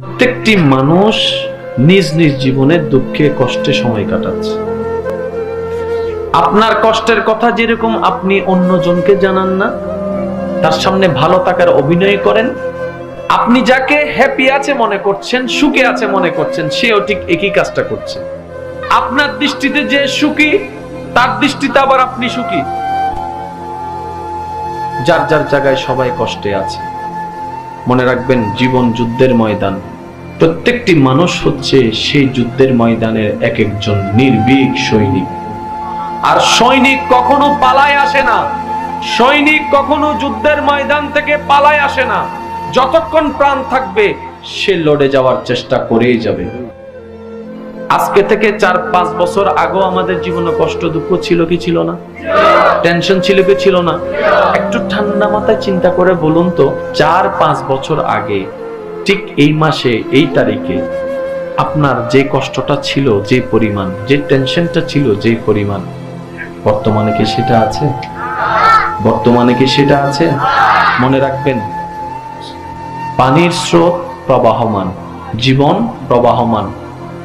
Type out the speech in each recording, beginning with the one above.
প্রত্যেকটি মানুষ নিজ নিজ জীবনে দুঃখে কষ্টে সময় কাটাচ্ছে। আপনার কষ্টের কথা যেরকম আপনি অন্যজনকে জানান না, তার সামনে ভালো থাকার অভিনয় করেন, আপনি যাকে হ্যাপি আছে মনে করছেন, সুখে আছে মনে করছেন, সেও ঠিক একই কাজটা করছে। আপনার দৃষ্টিতে যে সুখী, তার দৃষ্টিতে আবার আপনি সুখী। যার যার জায়গায় সবাই কষ্টে আছে। মনে রাখবেন, জীবন যুদ্ধের ময়দান। প্রত্যেকটি মানুষ হচ্ছে সেই যুদ্ধের ময়দানের এক একজন নির্ভীক সৈনিক। আর সৈনিক কখনো পালায় আসে না, সৈনিক কখনো যুদ্ধের ময়দান থেকে পালায় আসে না। যতক্ষণ প্রাণ থাকবে সে লড়ে যাওয়ার চেষ্টা করেই যাবে। আজকে থেকে 4-5 বছর আগেও আমাদের জীবনে কষ্ট দুঃখ ছিল কি ছিল না? টেনশন ছিল কি ছিল না? একটু ঠান্ডা মাথায় চিন্তা করে বলুন তো, 4-5 বছর আগে ঠিক এই মাসে এই তারিখে আপনার যে কষ্টটা ছিল, যে পরিমাণ, যে টেনশনটা ছিল, যে পরিমাণ, বর্তমানে কি সেটা আছে? বর্তমানে কি সেটা আছে? মনে রাখবেন, পানির স্রোত প্রবাহমান, জীবন প্রবাহমান।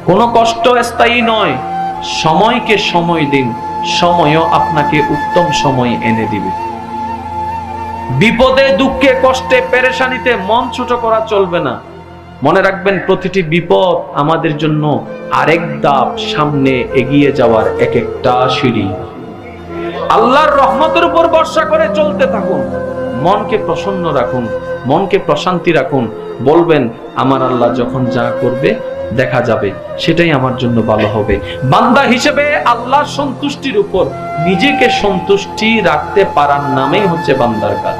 কোনো কষ্ট স্থায়ী নয়। সময়কে সময় দিন, সময়ও আপনাকে উত্তম সময় এনে দিবে। বিপদে দুঃখে কষ্টে পেরেশানিতে মন ছোট করা চলবে না। মনে রাখবেন, প্রতিটি বিপদ আমাদের জন্য আরেক ধাপ সামনে এগিয়ে যাওয়ার এক একটা সিঁড়ি। আল্লাহর রহমতের উপর ভরসা করে চলতে থাকুন। মনকে প্রসন্ন রাখুন, মনকে প্রশান্তি রাখুন। বলবেন, আমার আল্লাহ যখন যা করবে দেখা যাবে, সেটাই আমার জন্য ভালো হবে। বান্দা হিসেবে আল্লাহর সন্তুষ্টির উপর নিজেকে সন্তুষ্টি রাখতে পারার নামেই হচ্ছে বান্দার কাজ।